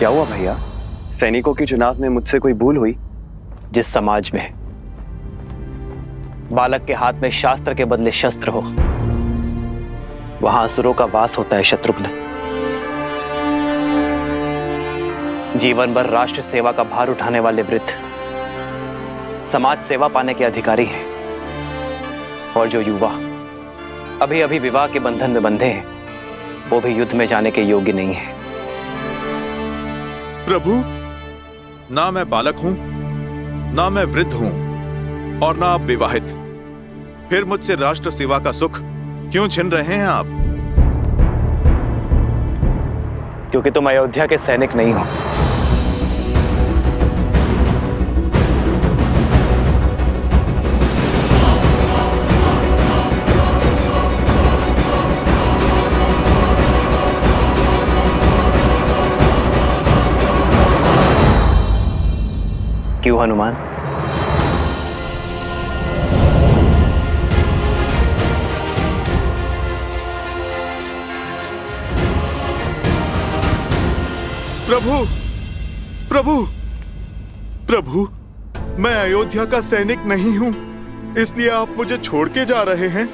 क्या हुआ भैया? सैनिकों के चुनाव में मुझसे कोई भूल हुई? जिस समाज में बालक के हाथ में शास्त्र के बदले शस्त्र हो, वहां असुरों का वास होता है शत्रुघ्न। जीवन भर राष्ट्र सेवा का भार उठाने वाले वृद्ध समाज सेवा पाने के अधिकारी हैं, और जो युवा अभी अभी विवाह के बंधन में बंधे हैं, वो भी युद्ध में जाने के योग्य नहीं है। प्रभु, ना मैं बालक हूं, ना मैं वृद्ध हूं, और ना आप विवाहित। फिर मुझसे राष्ट्र सेवा का सुख क्यों छीन रहे हैं आप? क्योंकि तुम अयोध्या के सैनिक नहीं हो। क्यों हनुमान? प्रभु, प्रभु, प्रभु, मैं अयोध्या का सैनिक नहीं हूं, इसलिए आप मुझे छोड़ के जा रहे हैं।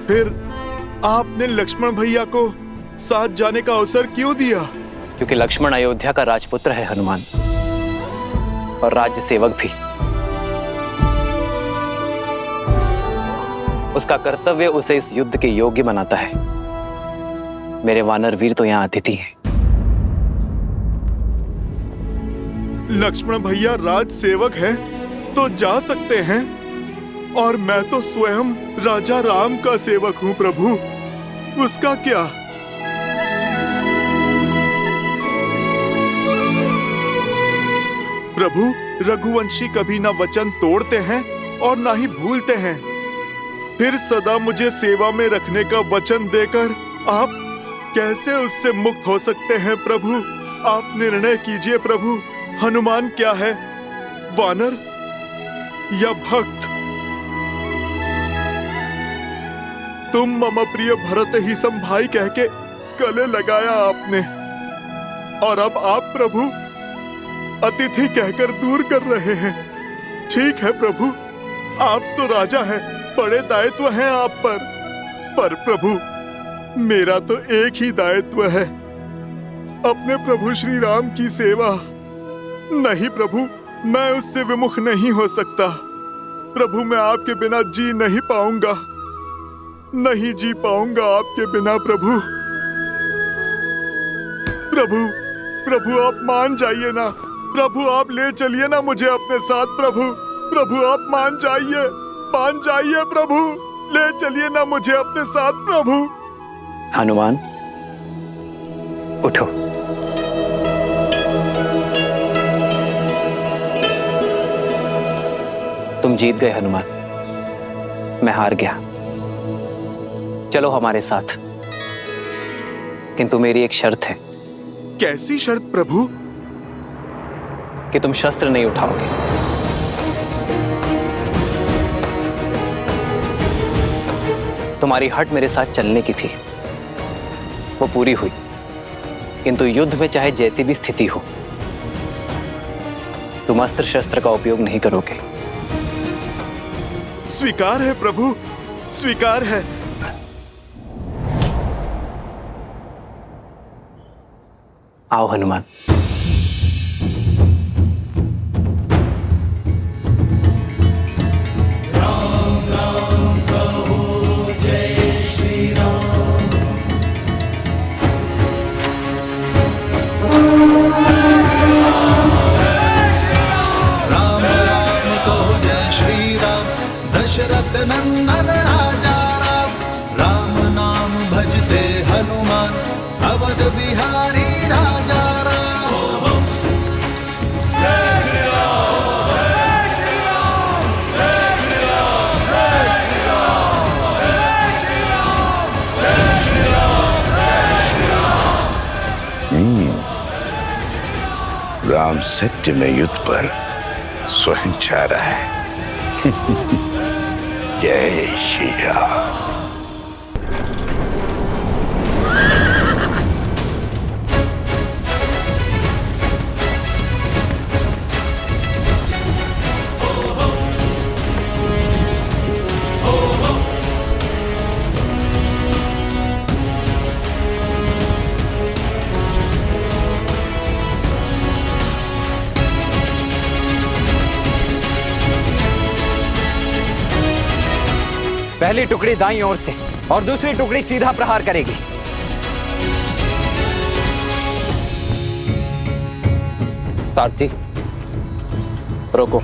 फिर आपने लक्ष्मण भैया को साथ जाने का अवसर क्यों दिया? क्योंकि लक्ष्मण अयोध्या का राजपुत्र है हनुमान, और राज्य सेवक भी। उसका कर्तव्य उसे इस युद्ध के योग्य बनाता है। मेरे वानर वीर तो यहां अतिथि हैं। लक्ष्मण भैया राज सेवक हैं तो जा सकते हैं, और मैं तो स्वयं राजा राम का सेवक हूं प्रभु, उसका क्या? प्रभु, रघुवंशी कभी ना वचन तोड़ते हैं और ना ही भूलते हैं। फिर सदा मुझे सेवा में रखने का वचन देकर आप कैसे उससे मुक्त हो सकते हैं प्रभु? आप निर्णय कीजिए प्रभु, हनुमान क्या है, वानर या भक्त? तुम मम प्रिय भरत ही सम भाई कह के गले लगाया आपने, और अब आप प्रभु अतिथि कहकर दूर कर रहे हैं। ठीक है प्रभु, आप तो राजा हैं, बड़े दायित्व हैं आप पर प्रभु मेरा तो एक ही दायित्व है, अपने प्रभु श्री राम की सेवा। नहीं प्रभु, मैं उससे विमुख नहीं हो सकता। प्रभु, मैं आपके बिना जी नहीं पाऊंगा, नहीं जी पाऊंगा आपके बिना प्रभु। प्रभु, प्रभु आप मान जाइए ना, प्रभु आप ले चलिए ना मुझे अपने साथ प्रभु। प्रभु आप मान जाइए प्रभु, ले चलिए ना मुझे अपने साथ प्रभु। हनुमान, उठो। तुम जीत गए हनुमान, मैं हार गया। चलो हमारे साथ, किंतु मेरी एक शर्त है। कैसी शर्त प्रभु? कि तुम शस्त्र नहीं उठाओगे। तुम्हारी हट मेरे साथ चलने की थी, वो पूरी हुई, किंतु युद्ध में चाहे जैसी भी स्थिति हो, तुम अस्त्र शस्त्र का उपयोग नहीं करोगे। स्वीकार है प्रभु, स्वीकार है। आओ हनुमान। दशरथ नंदन राजा राम, राम नाम भजते हनुमान, अवध बिहारी राजा राम। जय श्री राम, जय श्री राम, जय श्री राम, जय श्री राम, जय श्री राम, जय श्री राम, जय श्री राम। राम सत्य में युद्ध पर स्वयं जा रहा है। जय श्री राम। पहली टुकड़ी दाईं ओर से और दूसरी टुकड़ी सीधा प्रहार करेगी। सारथी, रोको।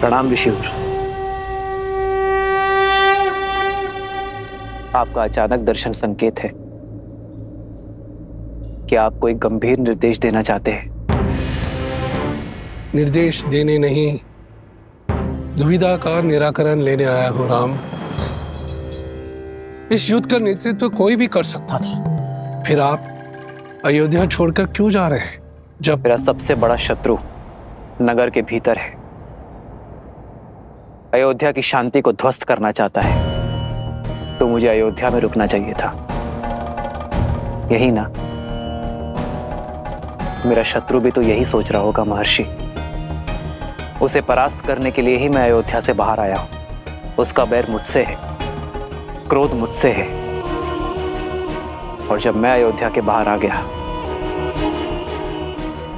प्रणाम ऋषिवर। आपका अचानक दर्शन संकेत है कि आप कोई गंभीर निर्देश देना चाहते हैं। निर्देश देने नहीं, दुविधा का निराकरण लेने आया हूं राम। इस युद्ध का नेतृत्व कोई भी कर सकता था, फिर आप अयोध्या छोड़कर क्यों जा रहे हैं? जब मेरा सबसे बड़ा शत्रु नगर के भीतर है, अयोध्या की शांति को ध्वस्त करना चाहता है, तो मुझे अयोध्या में रुकना चाहिए था। यही ना? मेरा शत्रु भी तो यही सोच रहा होगा महर्षि। उसे परास्त करने के लिए ही मैं अयोध्या से बाहर आया हूं। उसका बैर मुझसे है, क्रोध मुझसे है, और जब मैं अयोध्या के बाहर आ गया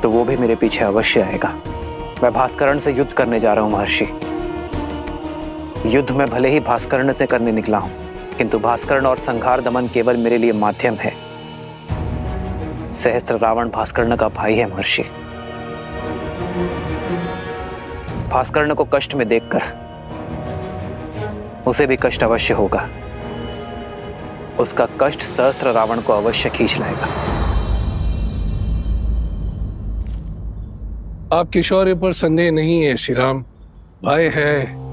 तो वो भी मेरे पीछे अवश्य आएगा। मैं भास्करण से युद्ध करने जा रहा हूं महर्षि। युद्ध में भले ही भास्करण से करने निकला हूं, किंतु भास्करण और संहार दमन केवल मेरे लिए माध्यम है। सहस्त्र रावण भास्कर्ण का भाई है महर्षि। भास्कर्ण को कष्ट में देखकर उसे भी कष्ट अवश्य होगा। उसका कष्ट सहस्त्र रावण को अवश्य खींच लाएगा। आपके शौर्य पर संदेह नहीं है श्री राम। भय है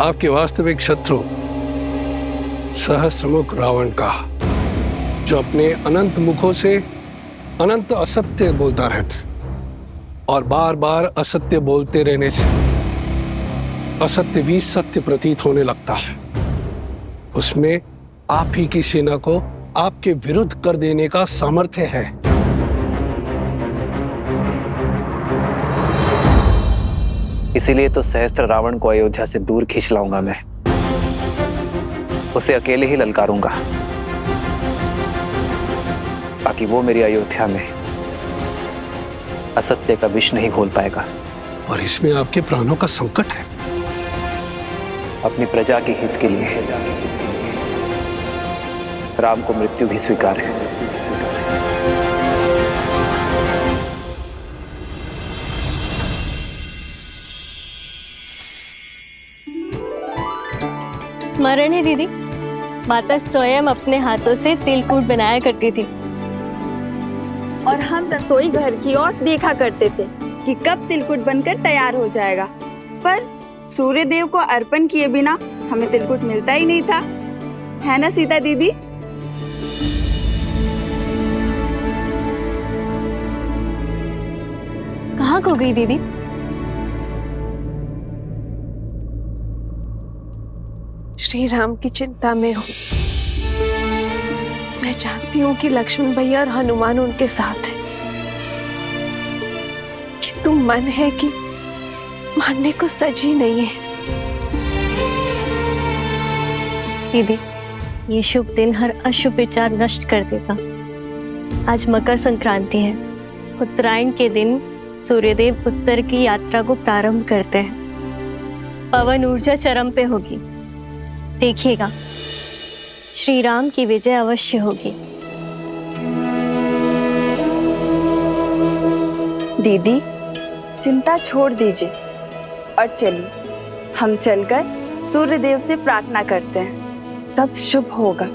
आपके वास्तविक शत्रु सहस्रमुख रावण का, जो अपने अनंत मुखों से अनंत असत्य बोलता रहता, और बार बार असत्य बोलते रहने से असत्य भी सत्य प्रतीत होने लगता है। उसमें आप ही की सेना को आपके विरुद्ध कर देने का सामर्थ्य है। इसीलिए तो सहस्त्र रावण को अयोध्या से दूर खींच लाऊंगा मैं। उसे अकेले ही ललकारूंगा, ताकि वो मेरी अयोध्या में असत्य का विष नहीं घोल पाएगा। और इसमें आपके प्राणों का संकट है। अपनी प्रजा के हित के लिए राम को मृत्यु भी स्वीकार है। स्मरण है दीदी, माता स्वयं अपने हाथों से तिलकूट बनाया करती थी, और हम रसोई घर की ओर देखा करते थे कि कब तिलकुट बनकर तैयार हो जाएगा। पर सूर्य देव को अर्पण किए बिना हमें तिलकुट मिलता ही नहीं था, है ना सीता दीदी? कहाँ खो गई दीदी? श्री राम की चिंता में हूँ। मैं जानती हूँ कि लक्ष्मण भैया और हनुमान उनके साथ हैं, किंतु मन है कि मानने को सजी नहीं है। दीदी, ये शुभ दिन हर अशुभ विचार नष्ट कर देगा। आज मकर संक्रांति है। उत्तरायण के दिन सूर्यदेव उत्तर की यात्रा को प्रारंभ करते हैं। पवन ऊर्जा चरम पे होगी। देखिएगा, श्री राम की विजय अवश्य होगी। दीदी, चिंता छोड़ दीजिए और चलिए हम चलकर सूर्य देव से प्रार्थना करते हैं। सब शुभ होगा।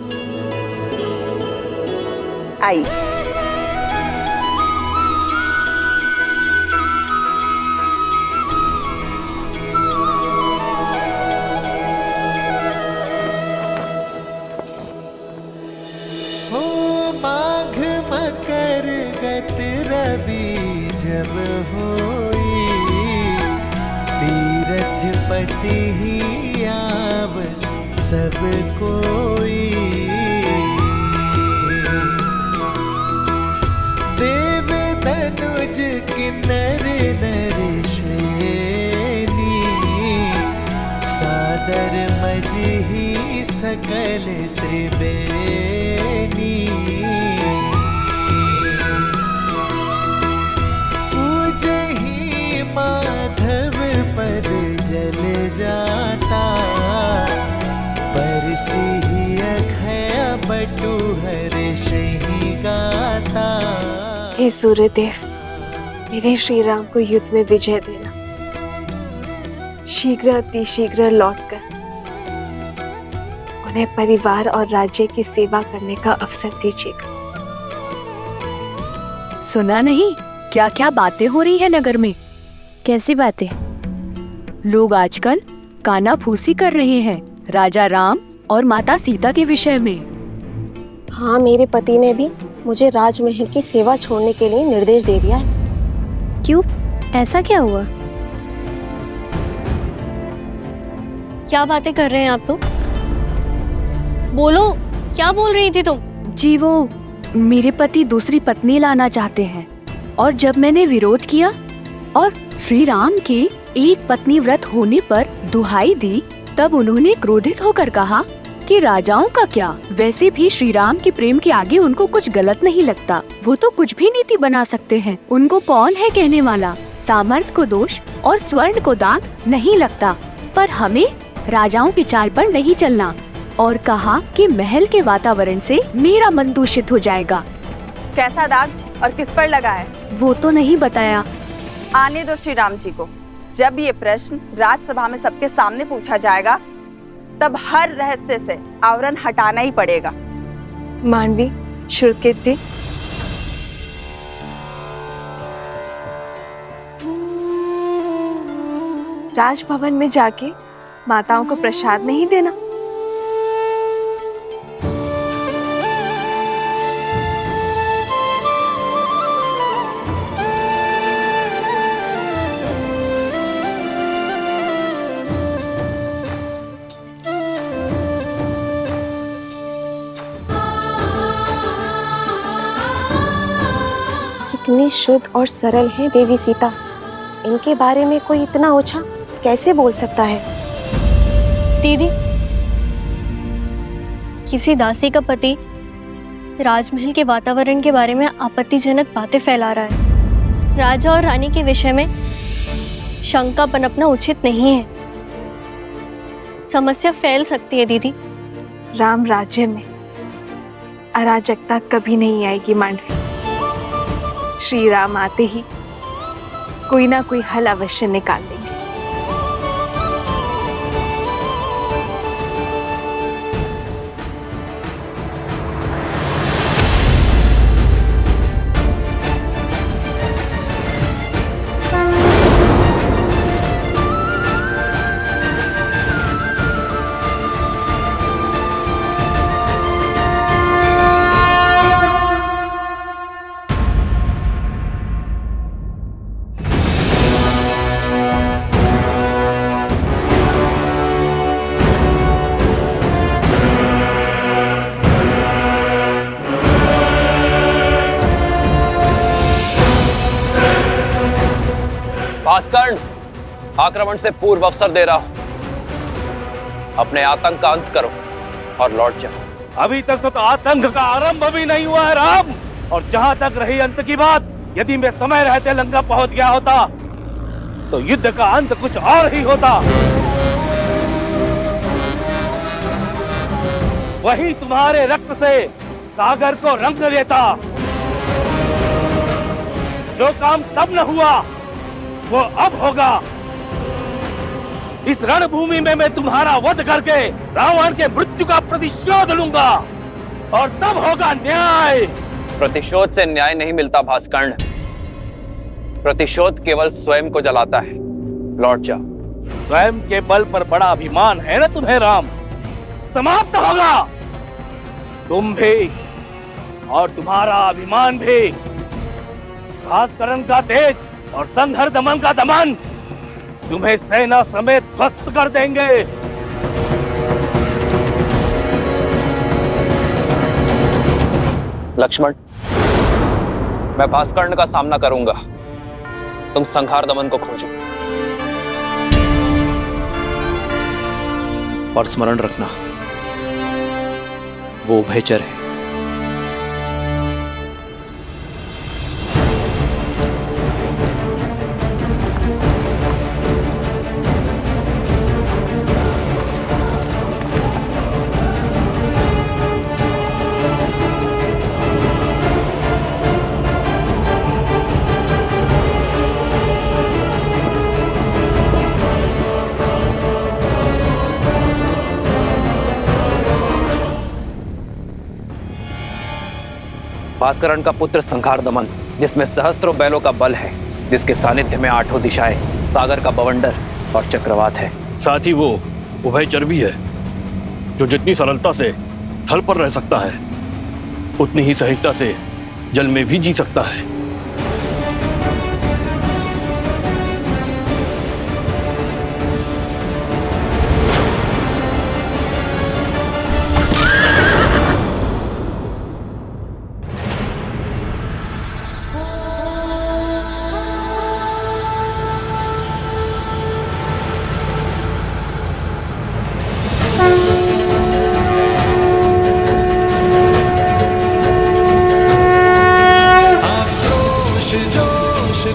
आइए। माघ मकर गत रवि जब होई, तीरथ पति ही आव सब कोई। देव धनुज के नर नर श्रेणी सादर मजहि सकल त्रिबेनी पूजहि माधव पद जल जाता परसिहि अखय बटु हर्षहि गाता। हे सूर्यदेव, मेरे श्री राम को युद्ध में विजय देना। शीघ्र अति शीघ्र लौटकर उन्हें परिवार और राज्य की सेवा करने का अवसर दीजिएगा। सुना नहीं क्या क्या बातें हो रही है नगर में? कैसी बातें? लोग आजकल कानाफूसी कर रहे हैं राजा राम और माता सीता के विषय में। हाँ, मेरे पति ने भी मुझे राजमहल की सेवा छोड़ने के लिए निर्देश दे दिया है। क्यों, ऐसा क्या हुआ? क्या बातें कर रहे हैं आप लोग? बोलो, क्या बोल रही थी तुम? जी वो मेरे पति दूसरी पत्नी लाना चाहते हैं और जब मैंने विरोध किया और श्री राम के एक पत्नी व्रत होने पर दुहाई दी, तब उन्होंने क्रोधित होकर कहा कि राजाओं का क्या, वैसे भी श्री राम के प्रेम के आगे उनको कुछ गलत नहीं लगता। वो तो कुछ भी नीति बना सकते हैं। उनको कौन है कहने वाला? सामर्थ्य को दोष और स्वर्ण को दाग नहीं लगता। पर हमें राजाओं की चाल पर नहीं चलना। और कहा कि महल के वातावरण से मेरा मन दूषित हो जाएगा। कैसा दाग और किस पर लगा है? वो तो नहीं बताया। आने दो श्री राम जी को। जब ये प्रश्न राजसभा में सबके सामने पूछा जाएगा, तब हर रहस्य से आवरण हटाना ही पड़ेगा। मानवी, श्रुतकीर्ति, राजभवन में जाके माताओं को प्रसाद नहीं देना? कितनी शुद्ध और सरल है देवी सीता। इनके बारे में कोई इतना ओछा कैसे बोल सकता है? दीदी, किसी दासी का पति राजमहल के वातावरण के बारे में आपत्तिजनक बातें फैला रहा है। राजा और रानी के विषय में शंका पनपना उचित नहीं है। समस्या फैल सकती है दीदी। राम राज्य में अराजकता कभी नहीं आएगी मांडवी। श्री राम आते ही कोई ना कोई हल अवश्य निकाल देंगे। भास्कर्ण, आक्रमण से पूर्व अवसर दे रहा हूं। अपने आतंक का अंत करो और लौट जाओ। अभी तक तो आतंक का आरंभ भी नहीं हुआ है राम। और जहां तक रही अंत की बात, यदि मैं समय रहते लंका पहुंच गया होता तो युद्ध का अंत कुछ और ही होता। वही तुम्हारे रक्त से सागर को रंग देता। जो काम तब न हुआ वो अब होगा। इस रणभूमि में मैं तुम्हारा वध करके रावण के मृत्यु का प्रतिशोध लूंगा और तब होगा न्याय। प्रतिशोध से न्याय नहीं मिलता भास्कर्ण। प्रतिशोध केवल स्वयं को जलाता है। लौट जाओ। स्वयं के बल पर बड़ा अभिमान है ना तुम्हें राम? समाप्त होगा तुम भी और तुम्हारा अभिमान भी। भास्करण का तेज और संघर दमन का दमन तुम्हें सेना समेत ध्वस्त कर देंगे। लक्ष्मण, मैं भास्कर्ण का सामना करूंगा, तुम संहार दमन को खोजो और स्मरण रखना, वो उभयचर है। भास्करण का पुत्र संहार दमन, जिसमें सहस्त्रों बैलों का बल है, जिसके सानिध्य में आठों दिशाएं, सागर का बवंडर और चक्रवात है। साथ ही वो उभयचर भी है, जो जितनी सरलता से थल पर रह सकता है, उतनी ही सहजता से जल में भी जी सकता है।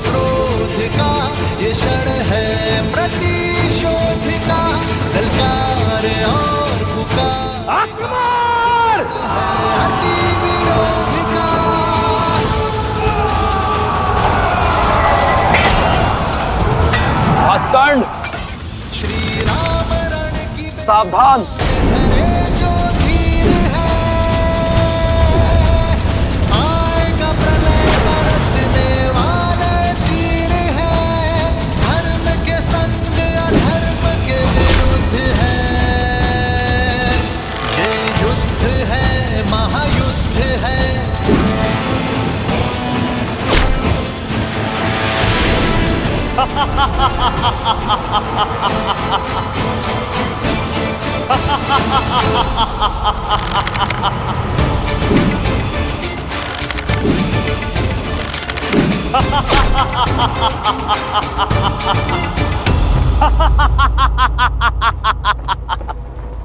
क्रोध का ये क्षण है प्रतिशोध का, ललकार और पुकार अति विरोध का। भास्करण, श्री राम रण की सावधान। जो धीर है, आएगा प्रलय बरसने वाले तीर है, धर्म के संग अधर्म के विरुद्ध है, ये युद्ध है, महायुद्ध है।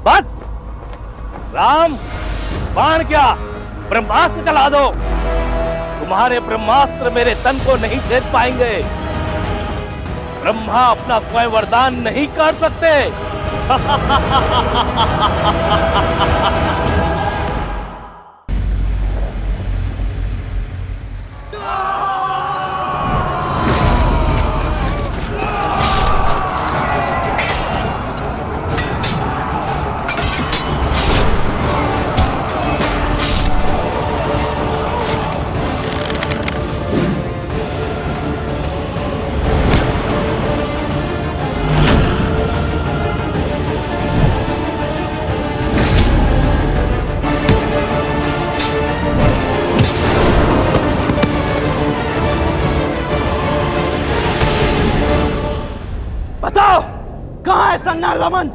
बस राम, बाण क्या, ब्रह्मास्त्र चला दो। तुम्हारे ब्रह्मास्त्र मेरे तन को नहीं छेद पाएंगे। ब्रह्मा अपना स्वयं वरदान नहीं कर सकते। बताओ, कहां है संहार दमन?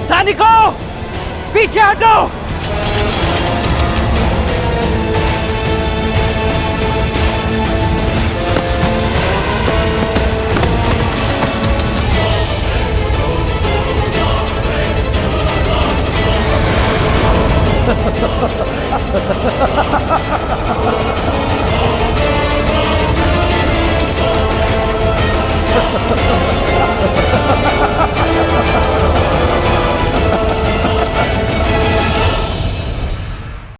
सैनिकों, पीछे हटो।